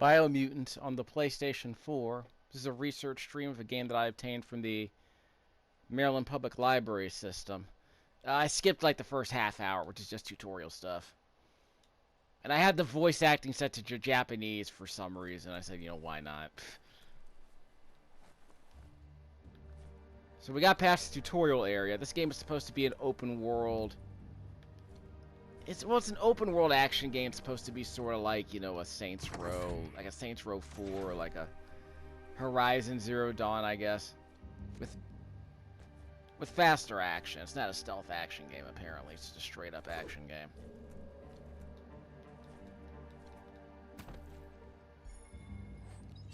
Biomutant on the PlayStation 4. This is a research stream of a game that I obtained from the Maryland Public Library system. I skipped like the first half hour, which is just tutorial stuff. And I had the voice acting set to Japanese for some reason. I said, you know, why not? So we got past the tutorial area. This game is supposed to be an open world. It's an open world action game. It's supposed to be sort of like, you know, a Saints Row, like a Saints Row 4, or like a Horizon Zero Dawn, I guess, with faster action. It's not a stealth action game, apparently. It's just a straight up action game.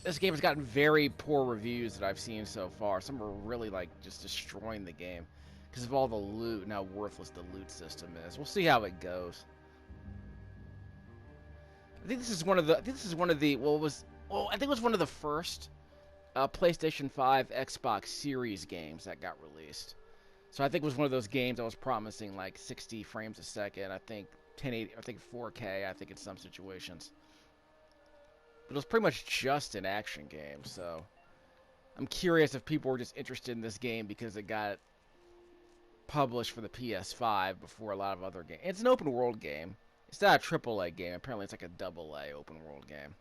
This game has gotten very poor reviews that I've seen so far. Some are really like just destroying the game because of all the loot and how worthless the loot system is. We'll see how it goes. I think this is one of the. I think it was one of the first PlayStation 5, Xbox Series games that got released. So I think it was one of those games that was promising like 60 frames a second. I think 1080. I think 4K. I think in some situations. But it was pretty much just an action game, so I'm curious if people were just interested in this game because it got published for the PS5 before a lot of other games. It's an open world game. It's not a AAA game. Apparently it's like a AA open world game.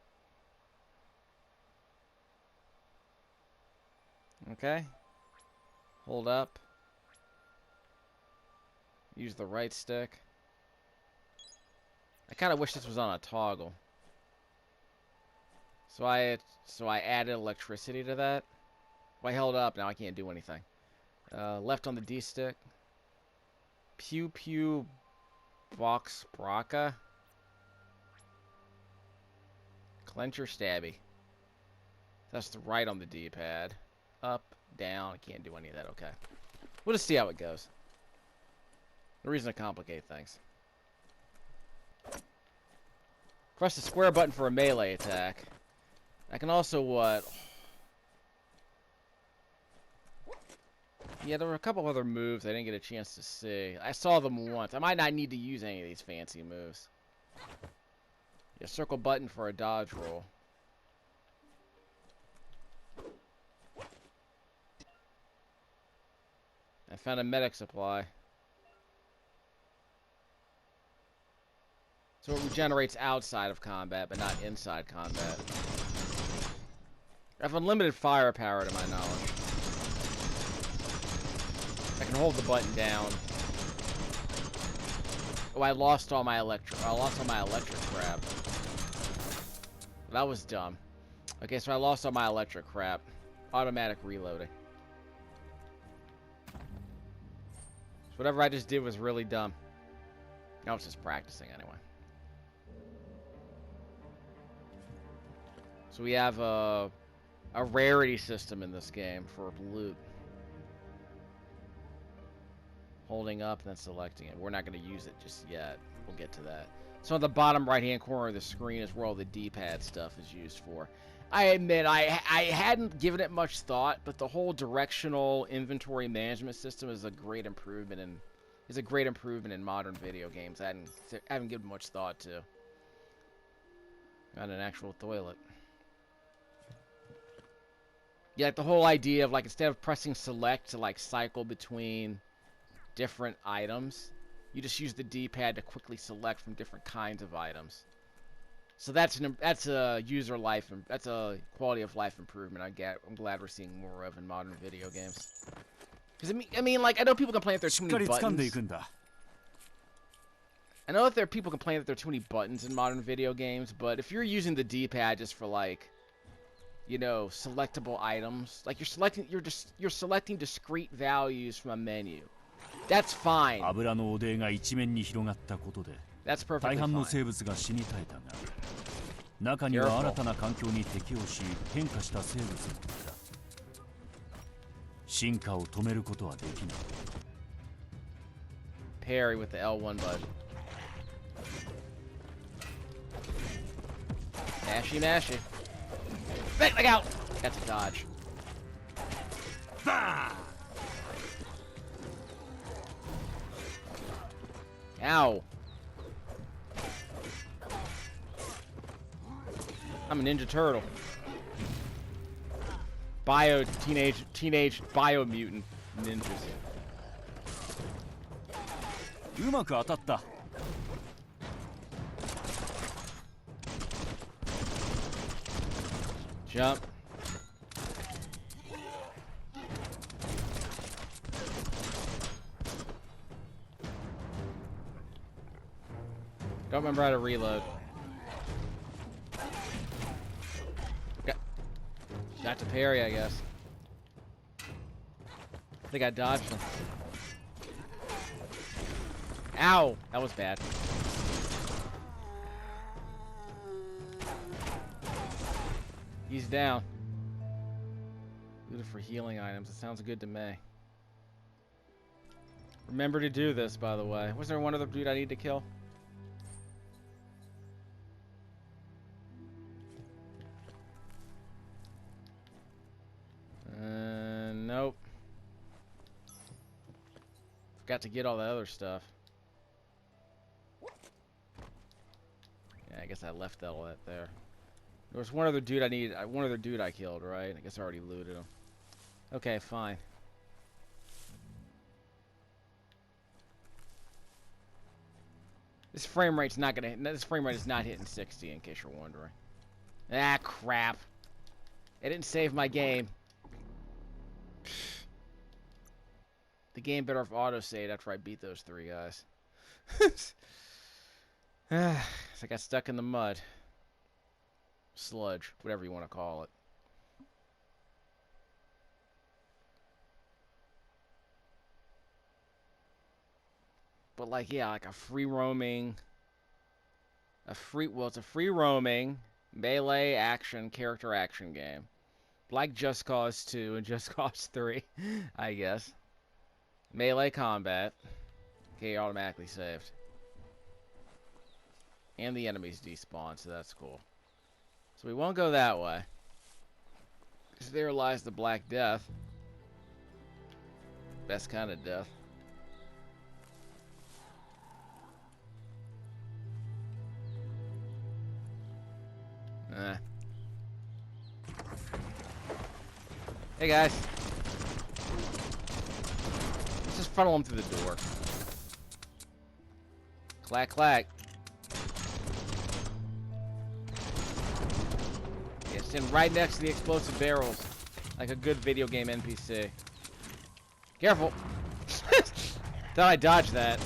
Okay. Hold up. Use the right stick. I kind of wish this was on a toggle. So I added electricity to that. Well, I held up, now I can't do anything. Left on the D stick. Pew pew box braca. Clench or stabby. That's the right on the D-pad. Up, down, I can't do any of that, okay. We'll just see how it goes. No reason to complicate things. Press the square button for a melee attack. I can also, yeah, there were a couple other moves I didn't get a chance to see. I saw them once. I might not need to use any of these fancy moves. Yeah, circle button for a dodge roll. I found a medic supply. So it regenerates outside of combat, but not inside combat. I have unlimited firepower to my knowledge. I can hold the button down. Oh, I lost all my electric crap. That was dumb. Okay, so I lost all my electric crap. Automatic reloading. So whatever I just did was really dumb. I was just practicing anyway. So we have a rarity system in this game for loot. Holding up and then selecting it. We're not going to use it just yet. We'll get to that. So on the bottom right hand corner of the screen is where all the D-pad stuff is used for. I admit I hadn't given it much thought, but the whole directional inventory management system is a great improvement in modern video games. I haven't given much thought to. Got an actual toilet. Yeah, like the whole idea of like instead of pressing select to like cycle between different items, you just use the D-pad to quickly select from different kinds of items. So that's a user life and that's a quality of life improvement. I'm glad we're seeing more of in modern video games. Because I mean, like I know people complain that there's too many buttons. I know that there are people complaining that there are too many buttons in modern video games, but if you're using the D-pad just for like, you know, selectable items, like you're selecting discrete values from a menu. That's fine. That's perfectly fine. Parry with the L1 button. Mashy, mashy. Look out! That's a dodge. Ow. I'm a Ninja Turtle. Teenage Biomutant ninjas. うまく当たった。 Jump. Don't remember how to reload. Got to parry, I guess. I think I dodged him. Ow! That was bad. He's down. Looted for healing items. It sounds good to me. Remember to do this, by the way. Was there one other dude I need to kill? Nope. Forgot to get all the other stuff. Yeah, I guess I left all that there. There was one other dude I needed. One other dude I killed, right? I guess I already looted him. Okay, fine. This frame rate's not gonna. This frame rate is not hitting 60, in case you're wondering. Ah, crap! It didn't save my game. The game better have auto-saved after I beat those 3 guys. So I got stuck in the mud. Sludge, whatever you want to call it. But like, yeah, like a free roaming, it's a free roaming melee action character action game, like Just Cause 2 and Just Cause 3, I guess. Melee combat, okay, automatically saved, and the enemies despawn, so that's cool. So we won't go that way. Because there lies the Black Death. Best kind of death. Hey guys. Let's just funnel them through the door. Clack clack. Yeah, stand right next to the explosive barrels. Like a good video game NPC. Careful. Thought I dodged that.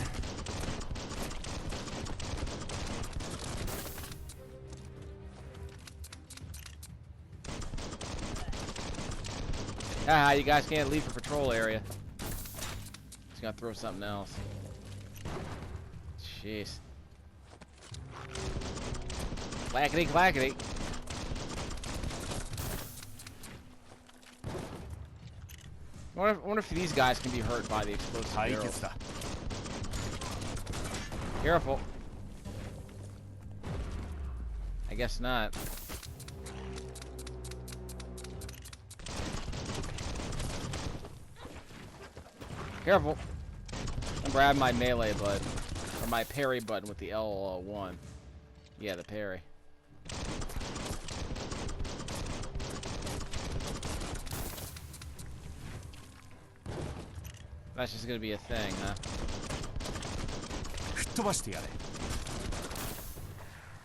Ah, you guys can't leave the patrol area. Just gotta throw something else. Jeez. Clackety clackety. I wonder if these guys can be hurt by the explosive barrels. Careful. I guess not. Careful. I'm grabbing my melee button. Or my parry button with the L1. Yeah, the parry. That's just gonna be a thing, huh?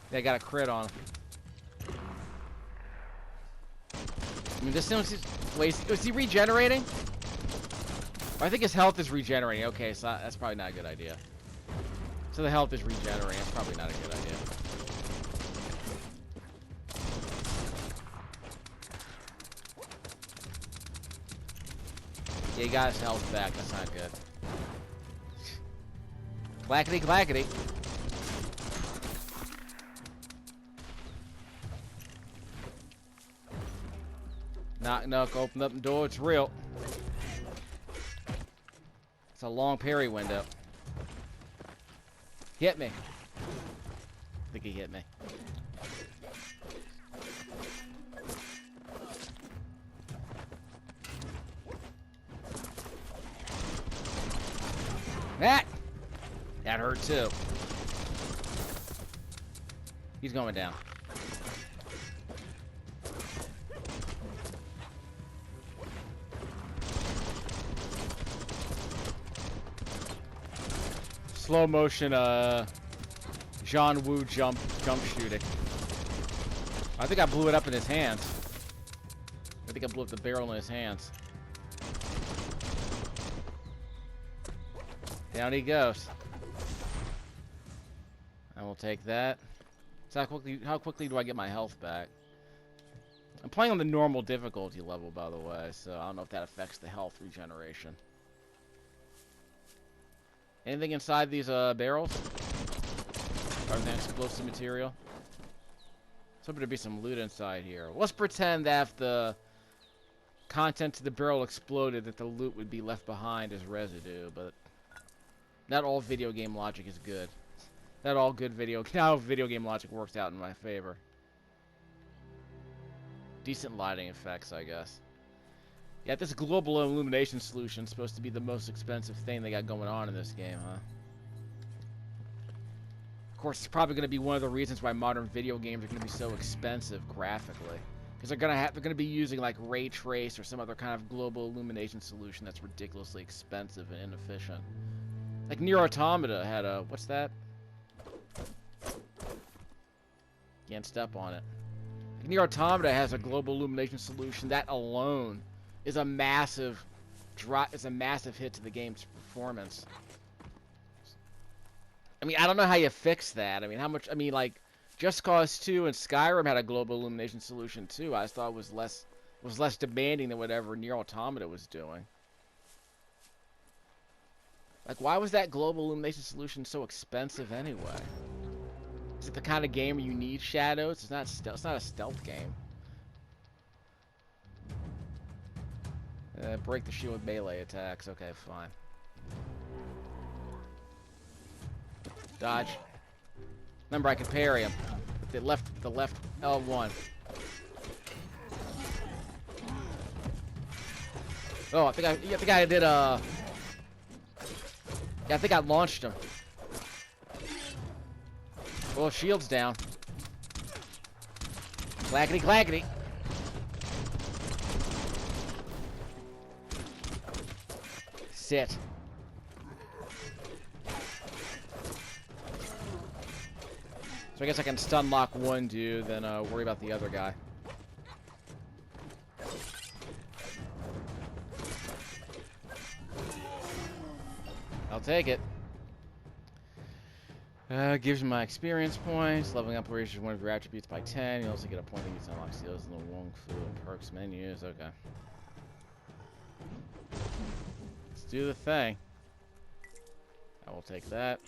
They got a crit on him. I mean, this thing's just... Wait, is he regenerating? I think his health is regenerating. Okay, so that's probably not a good idea. So the health is regenerating. That's probably not a good idea. Yeah, he got his health back. That's not good. Clackety clackety. Knock knock, open up the door. It's real. It's a long parry window. Hit me. I think he hit me. That hurt too. He's going down. Slow motion, John Woo jump shooting. I think I blew it up in his hands. I think I blew up the barrel in his hands. Down he goes. I will take that. So how quickly do I get my health back? I'm playing on the normal difficulty level, by the way, so I don't know if that affects the health regeneration. Anything inside these barrels? Everything explosive material? There's hoping to be some loot inside here. Let's pretend that if the contents of the barrel exploded, that the loot would be left behind as residue, but not all video game logic is good. Not all good video game logic works out in my favor. Decent lighting effects, I guess. Yeah, this global illumination solution is supposed to be the most expensive thing they got going on in this game, huh? Of course, it's probably going to be one of the reasons why modern video games are going to be so expensive graphically, because they're going to be using like ray trace or some other kind of global illumination solution that's ridiculously expensive and inefficient. Like Nier Automata had a what's that? Can't step on it. Like Nier Automata has a global illumination solution that alone is a massive drop. It's a massive hit to the game's performance. I mean, I don't know how you fix that. I mean, how much? I mean, like, Just Cause 2 and Skyrim had a global illumination solution too. I just thought it was less demanding than whatever Nier Automata was doing. Like, why was that global illumination solution so expensive anyway? Is it the kind of game where you need shadows? It's not a stealth game. Break the shield with melee attacks. Okay, fine. Dodge. Remember, I can parry him. The left L1. Oh, I think I did yeah, I think I launched him. Well, shield's down. Clackety clackety. Sit. So I guess I can stun lock one dude, then worry about the other guy. I'll take it. Gives you my experience points. Leveling up raises one of your attributes by 10. You also get a point to use unlock seals in the Wong Fu and perks menus. Okay. Let's do the thing. I will take that.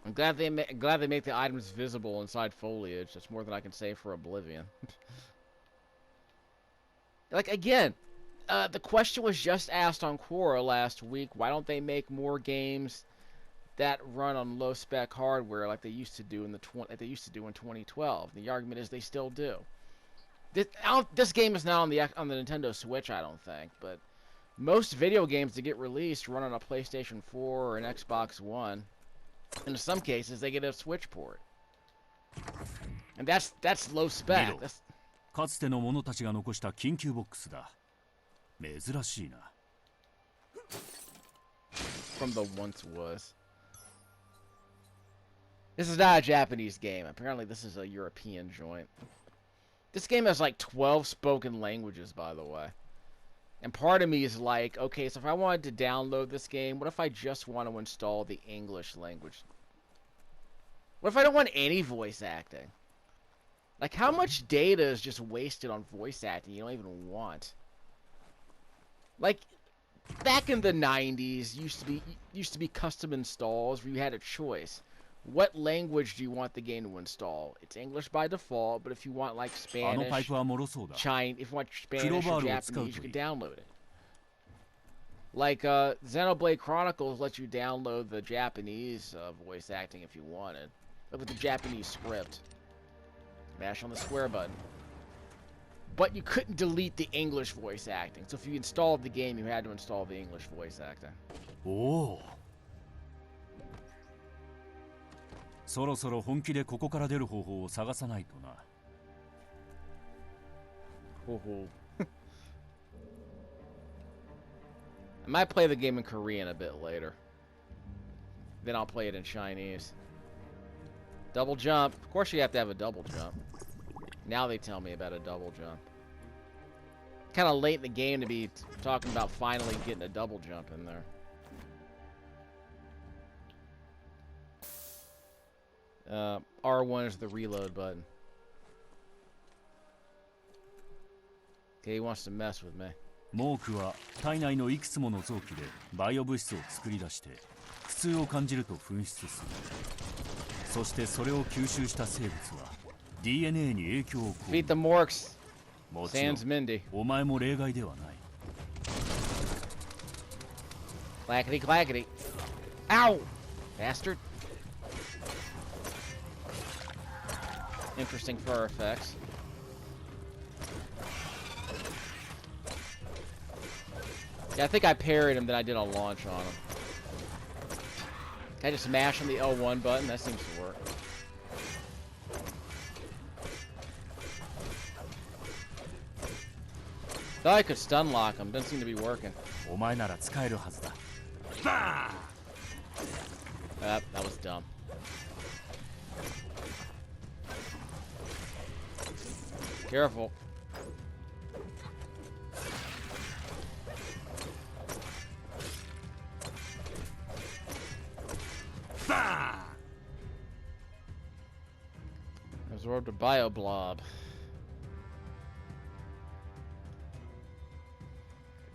I'm glad they make the items visible inside foliage. That's more than I can say for Oblivion. Like, again, the question was just asked on Quora last week. Why don't they make more games that run on low-spec hardware like they used to do in 2012? The argument is they still do. This game is not on the Nintendo Switch, I don't think, but most video games that get released run on a PlayStation 4 or an Xbox One. And in some cases, they get a Switch port. And that's low spec. That's... かつての者たちが残した緊急ボックスだ。珍しいな。 From the once was. This is not a Japanese game. Apparently, this is a European joint. This game has like 12 spoken languages, by the way. And part of me is like, okay, so if I wanted to download this game, what if I just want to install the English language? What if I don't want any voice acting? Like, how much data is just wasted on voice acting you don't even want? Like, back in the 90s, used to be custom installs where you had a choice. What language do you want the game to install? It's English by default, but if you want like Spanish, Chinese, if you want Spanish or Japanese, you can download it. Like Xenoblade Chronicles lets you download the Japanese voice acting if you wanted, but with the Japanese script. Mash on the square button. But you couldn't delete the English voice acting, so if you installed the game, you had to install the English voice acting. Oh. そろそろ本気でここから出る方法を探さないとな。Ho ho. I might play the game in Korean a bit later. Then I'll play it in Chinese. Double jump. Of course you have to have a double jump. Now they tell me about a double jump. Kind of late in the game to be talking about finally getting a double jump in there. R1 is the reload button. Okay, he wants to mess with me. モークは体内のいくつもの臓器でバイオ物質を作り出して苦痛を感じると噴出する。そしてそれを吸収した生物は DNA に影響を与える。Beat the Morks. もちろんお前も例外ではない。Clackety clackety. Ow! Bastard. Interesting fur effects. Yeah, I think I parried him, then I did a launch on him. Can I just mash on the L1 button? That seems to work. Thought I could stun lock him. Doesn't seem to be working. That was dumb. Careful. Absorbed a bio blob.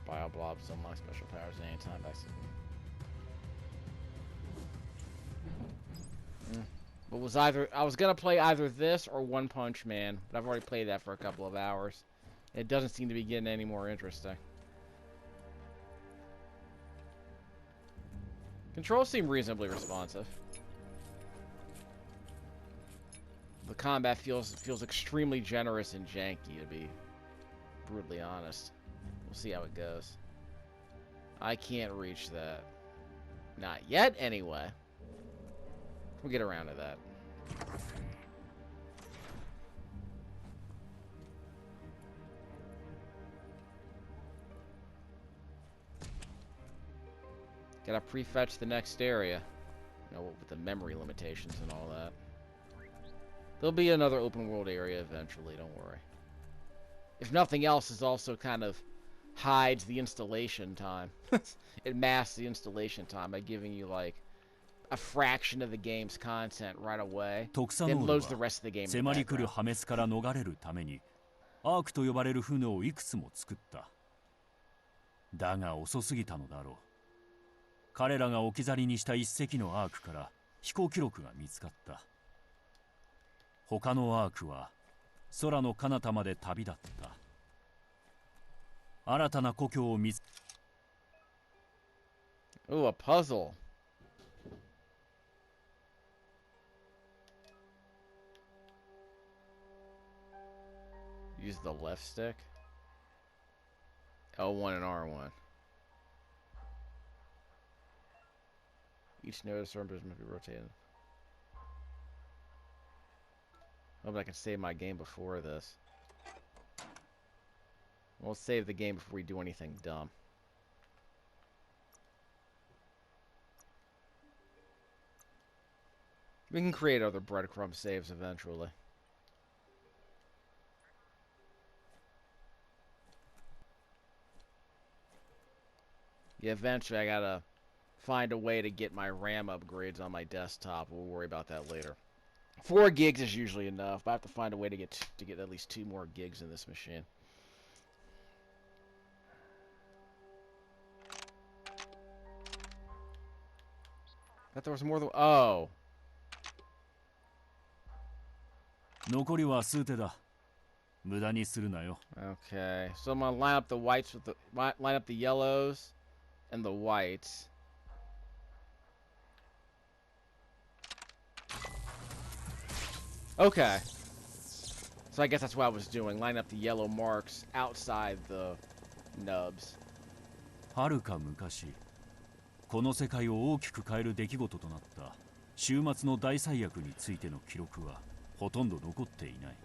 Bio blobs unlock special powers at any time. But I was gonna play either this or One Punch Man, but I've already played that for a couple of hours. It doesn't seem to be getting any more interesting. Controls seem reasonably responsive. The combat feels extremely generous and janky, to be brutally honest. We'll see how it goes. I can't reach that. Not yet, anyway. We'll get around to that. Gotta prefetch the next area. You know, with the memory limitations and all that. There'll be another open world area eventually, don't worry. If nothing else, it also kind of hides the installation time. It masks the installation time by giving you like a fraction of the game's content right away. Then loads the rest of the game in the background. 迫り来る破滅から逃れるためにアークと呼ばれる船をいくつも作った。だが遅すぎたのだろう。彼らが置き去りにした一隻のアークから飛行記録が見つかった。他のアークは空の彼方まで旅立った。新たな故郷を見つ。Ooh, a puzzle. Use the left stick. L1 and R1. Each node of surface must be rotated. Hope I can save my game before this. We'll save the game before we do anything dumb. We can create other breadcrumb saves eventually. Yeah, eventually I gotta find a way to get my RAM upgrades on my desktop. We'll worry about that later. 4 gigs is usually enough, but I have to find a way to get at least 2 more gigs in this machine. I thought there was more than... Oh. 残りは数手だ。無駄にするなよ。 Okay, so I'm gonna line up the whites with line up the yellows and the whites. Okay. So I guess that's what I was doing. Line up the yellow marks outside the nubs. はるか昔、この世界を大きく変える出来事となった終末の大災厄についての記録はほとんど残っていない。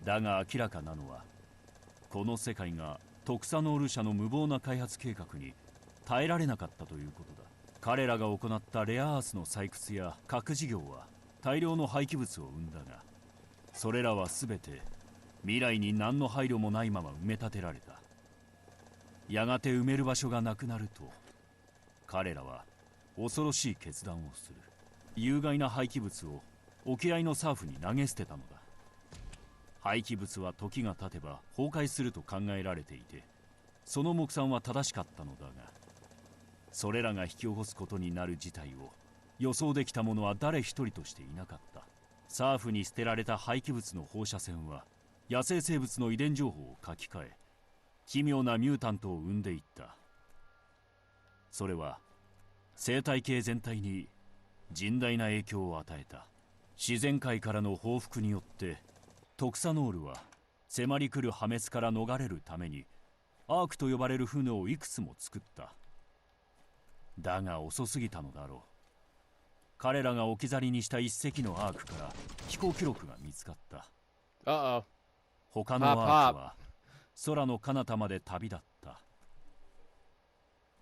だが明らかなのは、この世界がトクサノール社の無謀な開発計画に耐えられなかったということだ。彼らが行ったレアアースの採掘や核事業は大量の廃棄物を生んだが、それらは全て未来に何の配慮もないまま埋め立てられた。やがて埋める場所がなくなると、彼らは恐ろしい決断をする。有害な廃棄物を沖合のサーフに投げ捨てたのだ。廃棄物は時が経てば崩壊すると考えられていて、その目算は正しかったのだが、それらが引き起こすことになる事態を予想できた者は誰一人としていなかった。サーフに捨てられた廃棄物の放射線は野生生物の遺伝情報を書き換え、奇妙なミュータントを生んでいった。それは生態系全体に甚大な影響を与えた。自然界からの報復によってトクサノールは迫り来る破滅から逃れるためにアークと呼ばれる船をいくつも作った。だが遅すぎたのだろう。彼らが置き去りにした一隻のアークから飛行記録が見つかった。他のアークは空の彼方まで旅立った。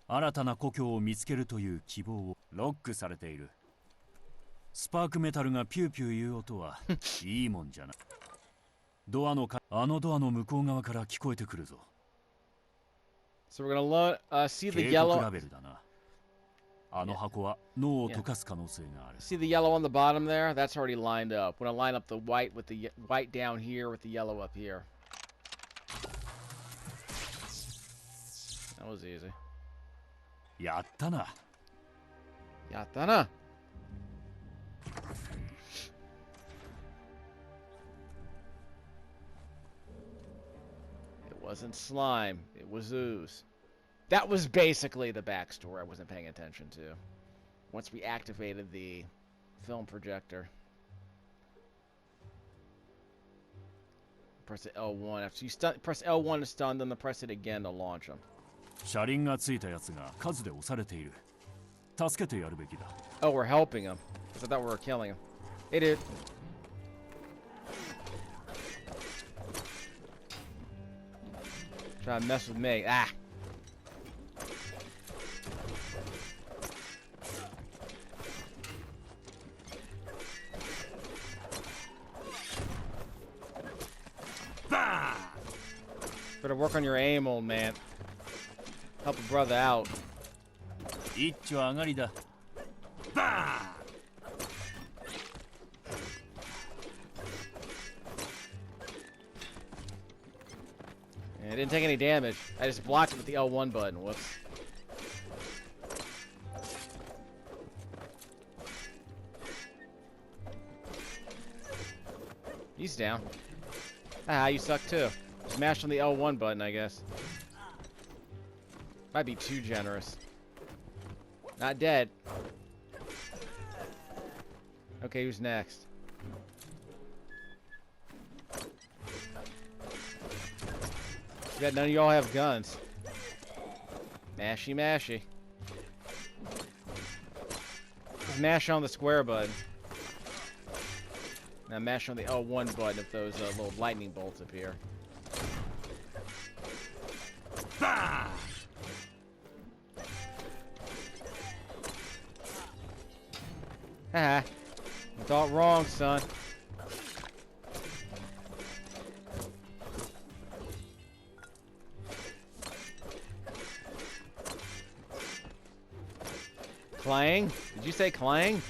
新たな故郷を見つけるという希望をロックされている。スパークメタルがピューピュー言う音はいいもんじゃない。あのドアの向こう側から聞こえてくるぞ。So we're gonna see the 警 yellow. 告ラベルだな。あの箱は脳を溶かす可能性がある。See the yellow on the bottom there? That's already lined up. When I line up the white with the white down here with the yellow up here. That was easy. やったな。やったな。It wasn't slime. It was ooze. That was basically the backstory I wasn't paying attention to. Once we activated the film projector. Press it L1. After you press L1 to stun them, then press it again to launch them. 車輪がついたやつが数で押されている。助けてやるべきだ。Oh, we're helping him. I thought we were killing him. Hey, dude. Trying to mess with me. Ah. Better work on your aim, old man. Help a brother out. 一丁上がりだ。バーン! It didn't take any damage. I just blocked it with the L1 button. Whoops. He's down. Ah, you suck too. Smash on the L1 button, I guess. Might be too generous. Not dead. Okay, who's next? Yeah, none of y'all have guns. Mashy, mashy. Just mash on the square button. Now mash on the L1 button if those little lightning bolts appear. Bah! Haha. You thought wrong, son. Clang? Did you say clang?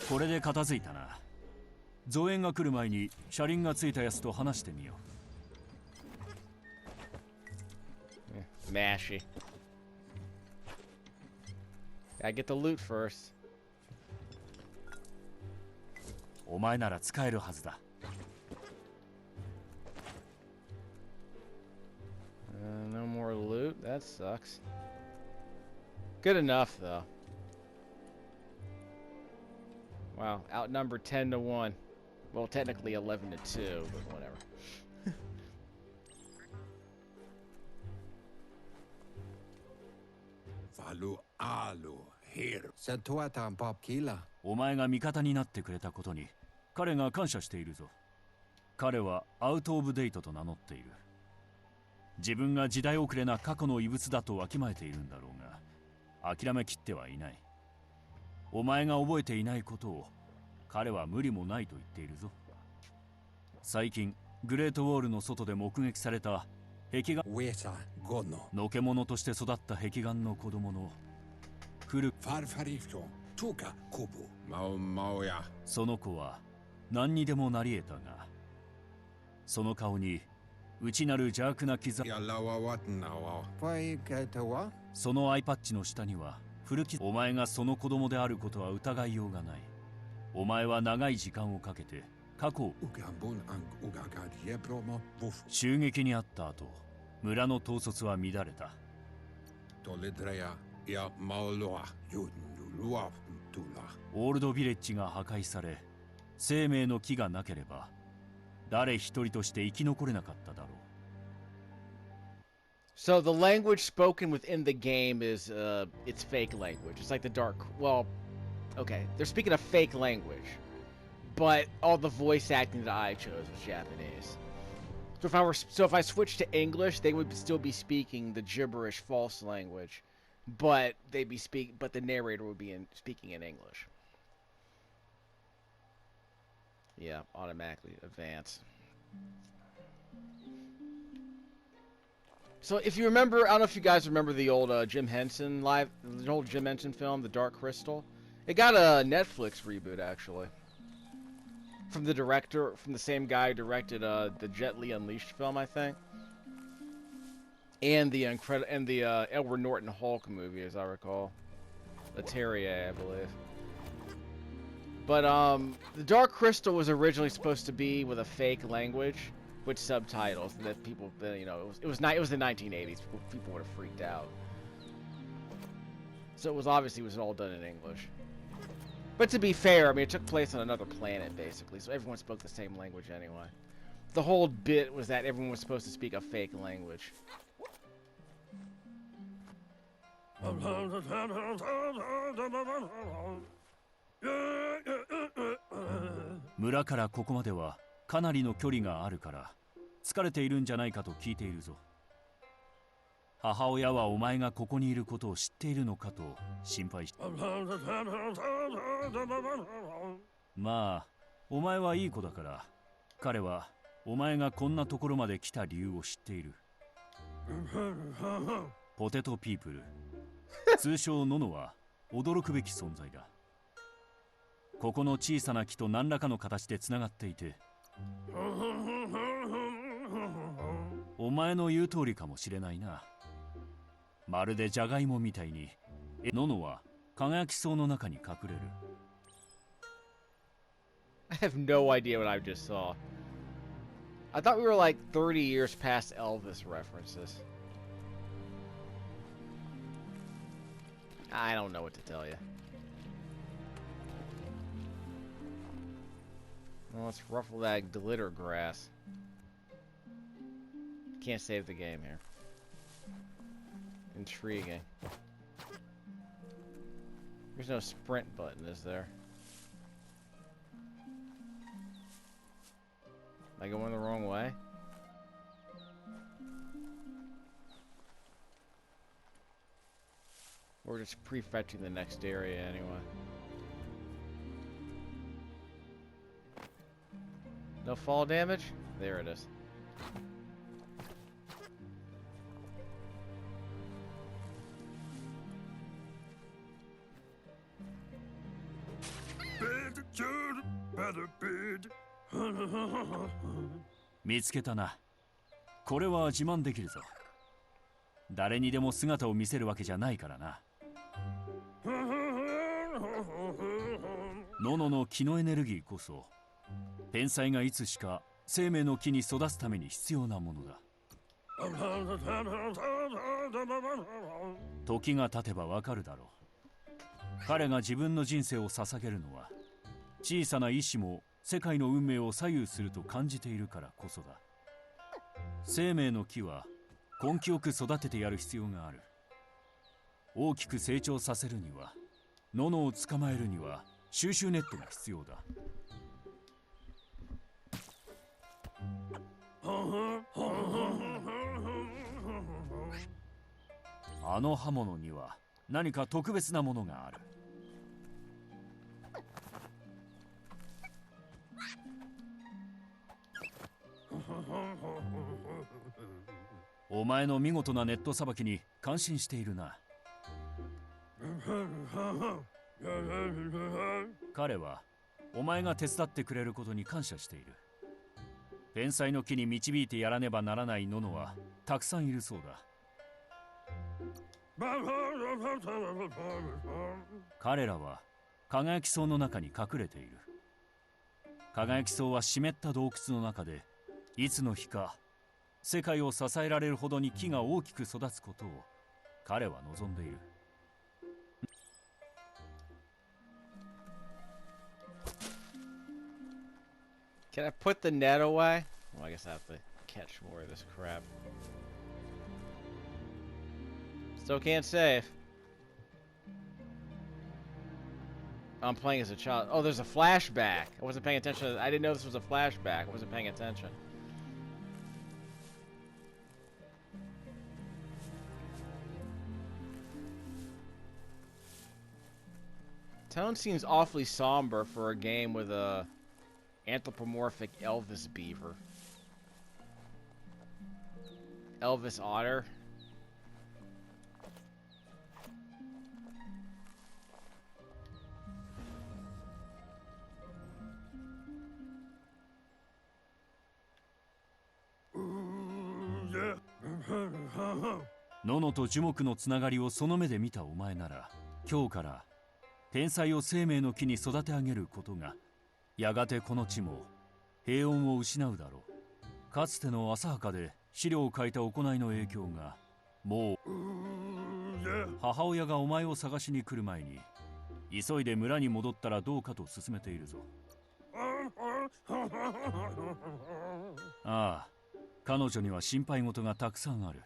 これで片付いたな。増援が来る前に車輪がついたやつと話してみよう。Mashy. Gotta get the loot first. お前なら使えるはずだ。No more loot? That sucks. Good enough, though. Wow, outnumbered 10 to 1. Well, technically 11 to 2, but whatever. Here. お前が味方になってくれたことに彼が感謝しているぞ。彼はアウト・オブ・デートと名乗っている。自分が時代遅れな過去の遺物だとわきまえているんだろうが、諦めきってはいない。お前が覚えていないことを彼は無理もないと言っているぞ。最近グレートウォールの外で目撃された壁画、ウェサゴノのけ者として育った壁眼の子供の古くファルファリフトトカコブマオマオヤその子は何にでもなり得たが、その顔に内なる邪悪な傷、ヤラワワトナワファイカタワそのアイパッチの下には古き、お前がその子供であることは疑いようがない。お前は長い時間をかけて過去をウガボンアンウガガリエブロモボフ襲撃にあった後、村の統率は乱れた。トレドレヤヤマオロアユンルルアトゥラオールドビレッジが破壊され、生命の木がなければ誰一人として生き残れなかっただろう。 So the language spoken within the game is it's fake language. It's like the dark. Well, okay, they're speaking a fake language, but all the voice acting that I chose was Japanese. So if I switched to English, they would still be speaking the gibberish false language, but but the narrator would be speaking in English. Yeah, automatically advance. So if you remember, I don't know if you guys remember the old Jim Henson film, The Dark Crystal. It got a Netflix reboot actually. From the director, from the same guy who directed the Jet Li Unleashed film, I think. And the Edward Norton Hulk movie, as I recall. The Terrier, I believe. But the Dark Crystal was originally supposed to be with a fake language with subtitles, and that people, you know, it was the 1980s. People would have freaked out. So it was all done in English. But to be fair, I mean, it took place on another planet basically, so everyone spoke the same language anyway. The whole bit was that everyone was supposed to speak a fake language. 村からここまではかなりの距離があるから疲れているんじゃないかと聞いているぞ。母親はお前がここにいることを知っているのかと心配した。まあお前はいい子だから、彼はお前がこんなところまで来た理由を知っている。ポテトピープル、通称ノノは驚くべき存在だ。ここの小さな木と何らかの形でつながっていて、お前の言う通りかもしれないな。まるでジャガイモみたいにノノは輝き層の中に隠れる。 I have no idea what I just saw. I thought we were like 30 years past Elvis references. I don't know what to tell you. Well, let's ruffle that glitter grass. Can't save the game here. Intriguing. There's no sprint button, is there? Am I going the wrong way? We're just prefetching the next area anyway. No fall damage? There it is. Bed. 見つけたな。これは自慢できるぞ。誰にでも姿を見せるわけじゃないからな。ノノの気のエネルギーこそ天才がいつしか生命の木に育つために必要なものだ。時が経てばわかるだろう。彼が自分の人生を捧げるのは小さな意志も世界の運命を左右すると感じているからこそだ。生命の木は根気よく育ててやる必要がある。大きく成長させるには、ノノを捕まえるには収集ネットが必要だ。あの刃物には何か特別なものがある。お前の見事なネットさばきに感心しているな。彼はお前が手伝ってくれることに感謝している。天才の木に導いてやらねばならないノノはたくさんいるそうだ。彼らは輝き草の中に隠れている。輝き草は湿った洞窟の中でいつの日か世界を支えられるほどに木が大きく育つことを彼は望んでいる。Can I put the net away? Well, I guess I have to catch more of this crap. Still can't save. I'm playing as a child. Oh, there's a flashback. I wasn't paying attention. I didn't know this was a flashback. I wasn't paying attention. Tone seems awfully somber for a game with a anthropomorphic Elvis beaver. Elvis otter.ノノと樹木のつながりをその目で見たお前なら、今日から天才を生命の木に育て上げることがやがてこの地も平穏を失うだろう。かつての浅はかで資料を書いた行いの影響がもう母親がお前を探しに来る前に急いで村に戻ったらどうかと勧めているぞ。ああ、彼女には心配事がたくさんある。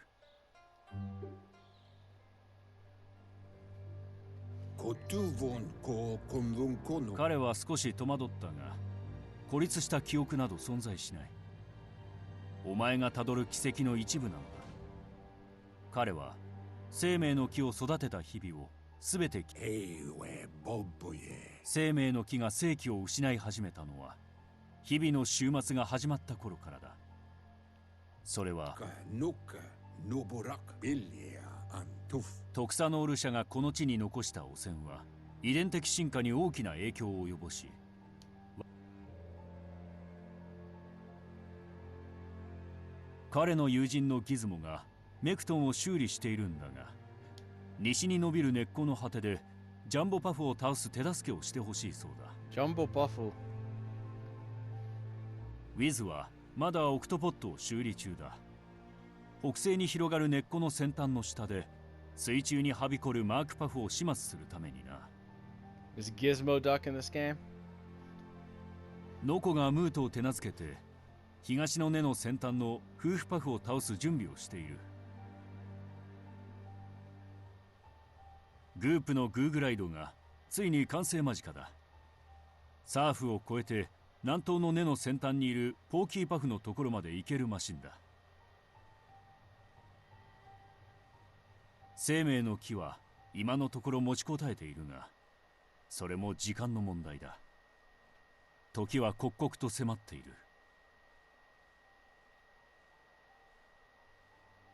彼は少し戸惑ったが、孤立した記憶など存在しない。お前がたどる奇跡の一部なのだ。彼は生命の木を育てた日々をすべて生命の木が生気を失い始めたのは日々の終末が始まった頃からだ。それはトクサノール社がこの地に残した汚染は遺伝的進化に大きな影響を及ぼし、彼の友人のギズモがメクトンを修理しているんだが、西に伸びる根っこの果てでジャンボパフを倒す手助けをしてほしいそうだ。ジャンボパフ。ウィズはまだオクトポットを修理中だ。北西に広がる根っこの先端の下で水中にはびこるマークパフを始末するためにな。Is Gizmo Duck in this game? ノコがムートを手なずけて東の根の先端の夫婦パフを倒す準備をしている。グープのグーグライドがついに完成間近だ。サーフを越えて南東の根の先端にいるポーキーパフのところまで行けるマシンだ。生命の木は今のところ持ちこたえているが、それも時間の問題だ。時は刻々と迫っている。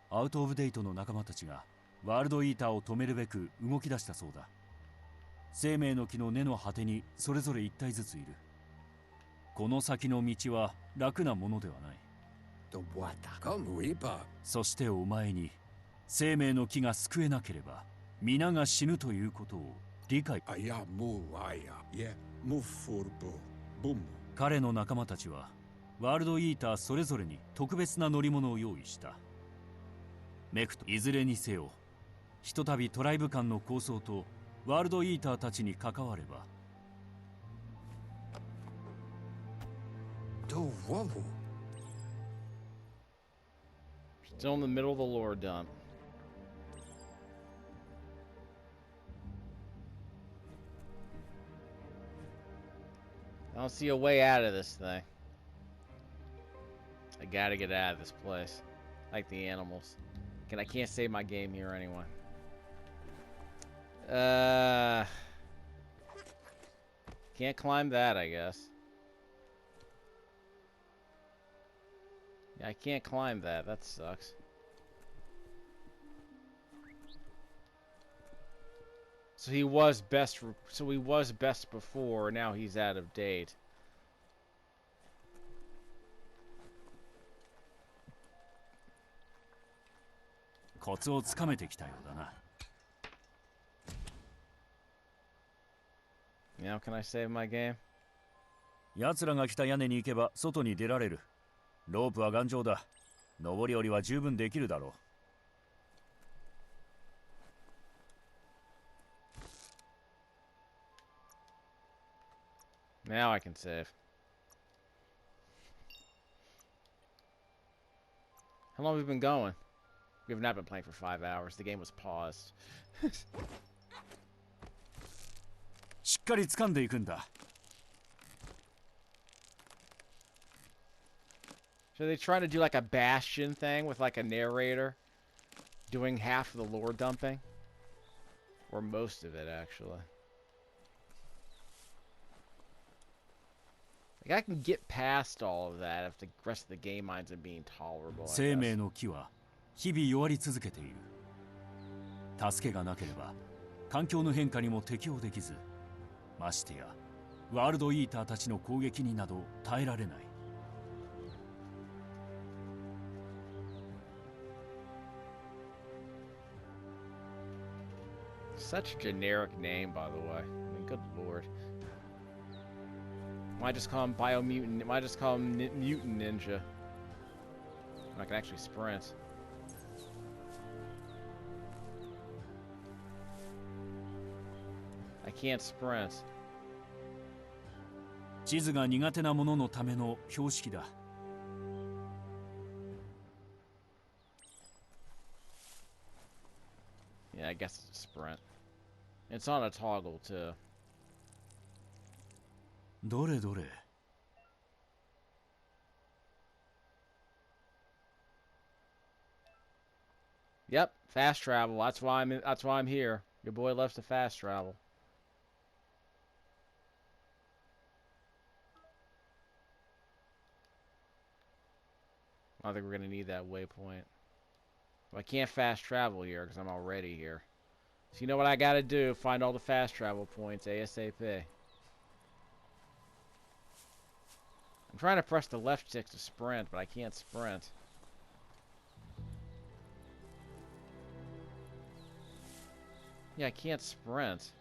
アウト・オブ・デイトの仲間たちがワールドイーターを止めるべく動き出したそうだ。生命の木の根の果てにそれぞれ一体ずついる。この先の道は楽なものではない。そしてお前に生命の木が救えなければ皆が死ぬということを理解。彼の仲間たちはワールドイーターそれぞれに特別な乗り物を用意した。メクトいずれにせよひとたびトライブ間の構想とワールドイーターたちに関われば、Still in the middle of the lore dump. I don't see a way out of this thing. I gotta get out of this place. Like the animals. I can't save my game here anyway. Can't climb that, I guess. Yeah, I can't climb that. That sucks. So he was best. So he was best before. Now he's out of date. Now can I save my game? 奴らが来た屋根に行けば外に出られる。ロープは頑丈だ。上り下りは十分できるだろう。Now I can save. How long have we been going? We have not been playing for 5 hours. The game was paused. しっかり掴んでいくんだ。So they trying to do like a Bastion thing with like a narrator doing half of the lore dumping? Or most of it, actually. Like I can get past all of that if the rest of the game winds up being tolerable. 生命の木は日々弱り続けている。助けがなければ環境の変化にも適応できず、ましてやワールドイーターたちの攻撃になど耐えられない。Such a generic name, by the way. I mean, good lord. Why just call him Biomutant? Why just call him Mutant Ninja? I can actually sprint. I can't sprint. 地図が苦手な者のための標識だ。Yeah, I guess it's a sprint. It's on a toggle, too. どれどれ。Yep, fast travel. That's why I'm here. Your boy loves to fast travel. I think we're gonna need that waypoint. Well, I can't fast travel here because I'm already here. So you know what I gotta do? Find all the fast travel points ASAP. I'm trying to press the left stick to sprint, but I can't sprint. Yeah, I can't sprint.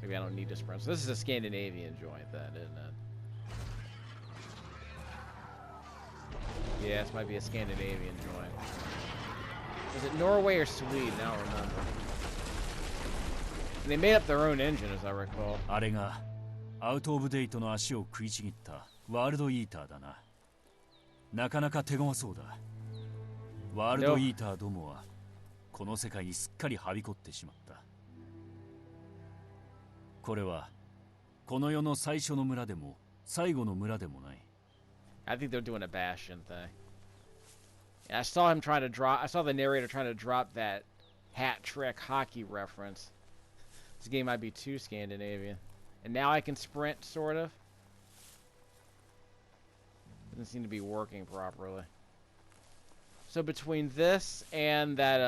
Maybe I don't need to sprint. So this is a Scandinavian joint then, isn't it? Yeah, this might be a Scandinavian joint. Is it Norway or Sweden? I don't remember. And they made up their own engine, as I recall. あれがアウトオブデートの足を食いちぎったワールドイーターだな。なかなか手強そうだ。ワールドイーターどもはこの世界にすっかりはびこってしまった。これはこの世の最初の村でも最後の村でもない。I think they're doing a Bastion thing. Yeah, I saw him trying to drop. I saw the narrator trying to drop that hat trick hockey reference. This game might be too Scandinavian. And now I can sprint, sort of. Doesn't seem to be working properly. So between this and that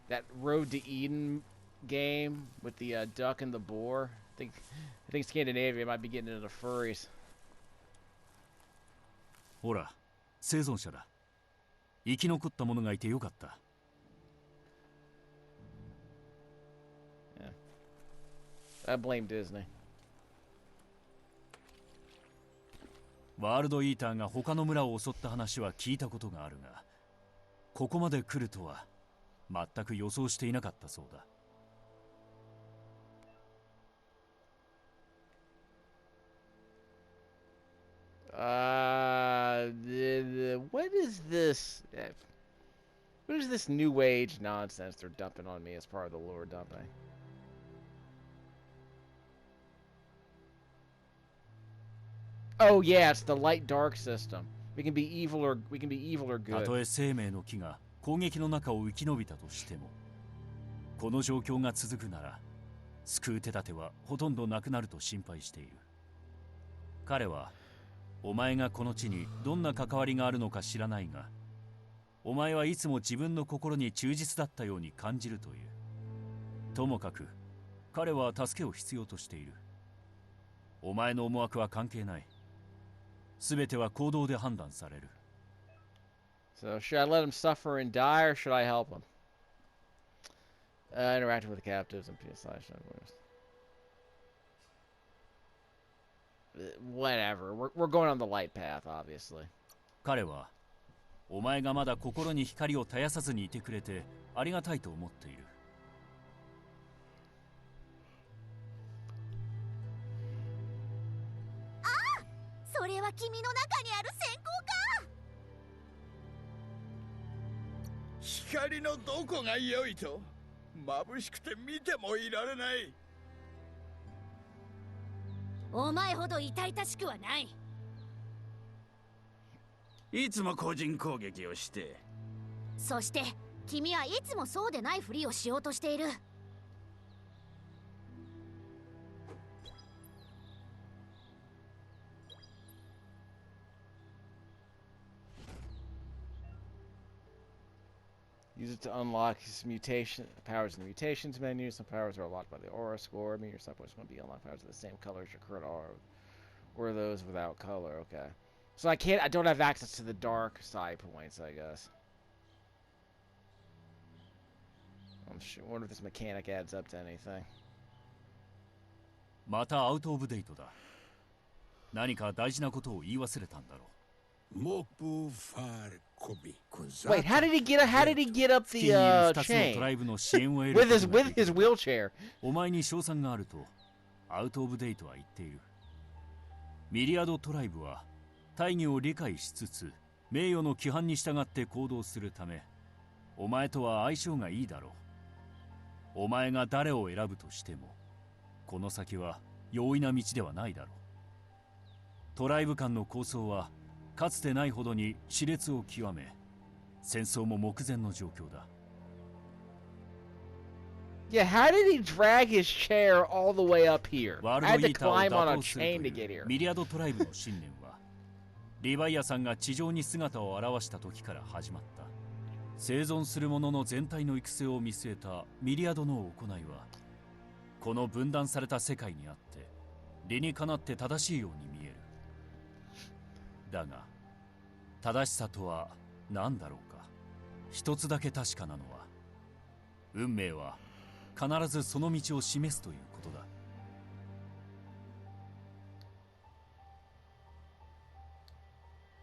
that Road to Eden game with the duck and the boar, I think Scandinavia might be getting into the furries. ほら、生存者だ。生き残った者がいてよかった。Yeah. I blame Disney. ワールドイーターが他の村を襲った話は聞いたことがあるが、ここまで来るとは全く予想していなかったそうだ。What is this? What is this new age nonsense they're dumping on me as part of the lore dumping? Oh yeah, it's the light dark system. We can be evil or good. たとえ生命の木が攻撃の中を生き延びたとしても、この状況が続くなら救う手立てはほとんどなくなると心配している。彼はお前がこの地にどんな関わりがあるのか知らないが、お前はいつも自分の心に忠実だったように感じるという。ともかく彼は助けを必要としている。お前の思惑は関係ない。すべては行動で判断される。So should I let him suffer and die, or should I help him? Interacting with the captives and whatever. We're going on the light path, obviously. 彼はお前がまだ心に光を絶やさずにいてくれてありがたいと思っている。それは君の中にある閃光か。光のどこが良いと？眩しくて見てもいられない。お前ほど痛々しくはない。いつも個人攻撃をして。そして君はいつもそうでないふりをしようとしている。Use it to unlock his mutation powers in the mutations menu. Some powers are unlocked by the aura score. Your subpoints will be unlocked powers of the same color as your current aura, or those without color. Okay, so I don't have access to the dark side points, I guess. I'm sure. Wonder if this mechanic adds up to anything. またアウトオブデートだ。何か大事なことを言い忘れたんだろう。Wait, how did he get up the chain? with his wheelchair. お前に賞賛があるとアウトオブデートは言っている。ミリアドトライブは大義を理解しつつ名誉の規範に従って行動するため、お前とは相性がいいだろう。お前が誰を選ぶとしてもこの先は容易な道ではないだろう。トライブ間の抗争はかつてないほどに熾烈を極め、戦争も目前の状況だ。Yeah, how did he drag his chair all the way up here? ワール I ド had イ to ーターを climb 打 on a 倒する chain と to get いう here. ミリアドトライブの信念はリヴァイアさんが地上に姿を現した時から始まった。生存する者の全体の育成を見据えたミリアドの行いはこの分断された世界にあって理にかなって正しいように見える。だが正しさとは何だろうか。一つだけ確かなのは運命は必ずその道を示すということだ。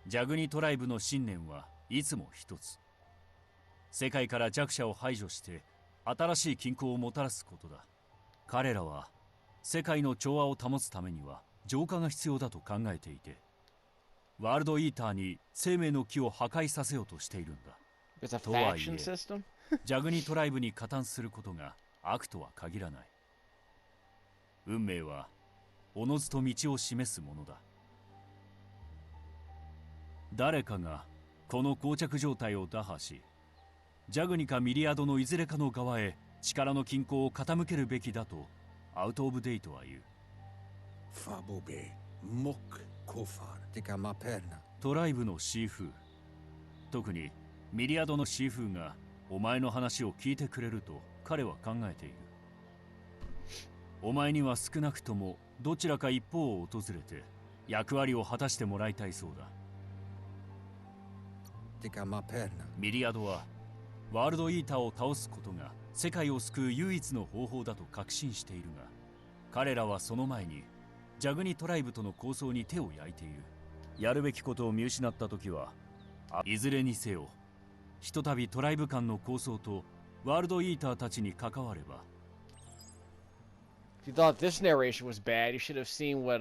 ジャグニトライブの信念はいつも一つ。世界から弱者を排除して新しい均衡をもたらすことだ。彼らは世界の調和を保つためには浄化が必要だと考えていて、ワールドイーターに生命の木を破壊させようとしているんだ。とはいえ、ジャグニトライブに加担することが悪とは限らない。運命はおのずと道を示すものだ。誰かがこの膠着状態を打破し、ジャグニかミリアドのいずれかの側へ力の均衡を傾けるべきだとアウトオブデートは言う。トライブのシーフー、特にミリアドのシーフーがお前の話を聞いてくれると彼は考えている。お前には少なくともどちらか一方を訪れて役割を果たしてもらいたいそうだ。ミリアドはワールドイーターを倒すことが世界を救う唯一の方法だと確信しているが、彼らはその前にジャグニトライブとの抗争に手を焼いている。やるべきことを見失った時はいずれにせよひとたびトライブ間の抗争とワールドイーターたちに関われば。 If you thought this narration was bad, you should have seen what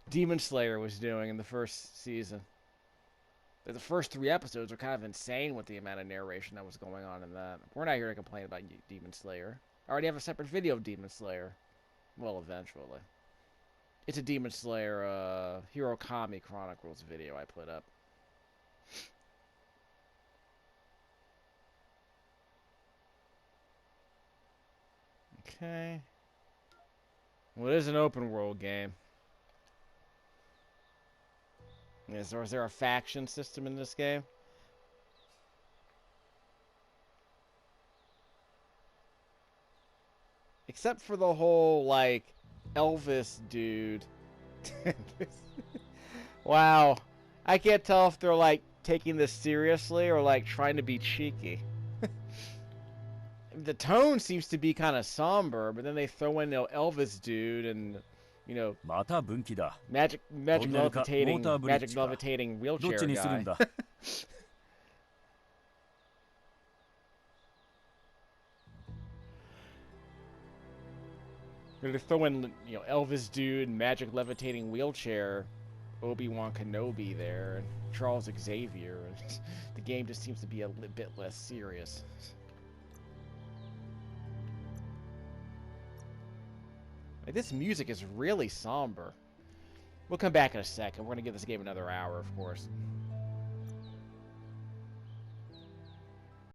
Demon Slayer was doing in the first season. The first 3 episodes were kind of insane with the amount of narration that was going on in that. We're not here to complain about Demon Slayer. I already have a separate video of Demon Slayer. Well, eventually. It's a Demon Slayer Hirokami Chronicles video I put up. Okay. Well, it is an open world game. Is there a faction system in this game? Except for the whole, like, Elvis dude. Wow. I can't tell if they're, like, taking this seriously or, like, trying to be cheeky. The tone seems to be kind of somber, but then they throw in, Elvis dude and, magic levitating wheelchair guy. They throw in, Elvis dude, magic levitating wheelchair, Obi-Wan Kenobi there, and Charles Xavier, and the game just seems to be a bit less serious. Like, this music is really somber. We'll come back in a second. We're going to give this game another hour, of course.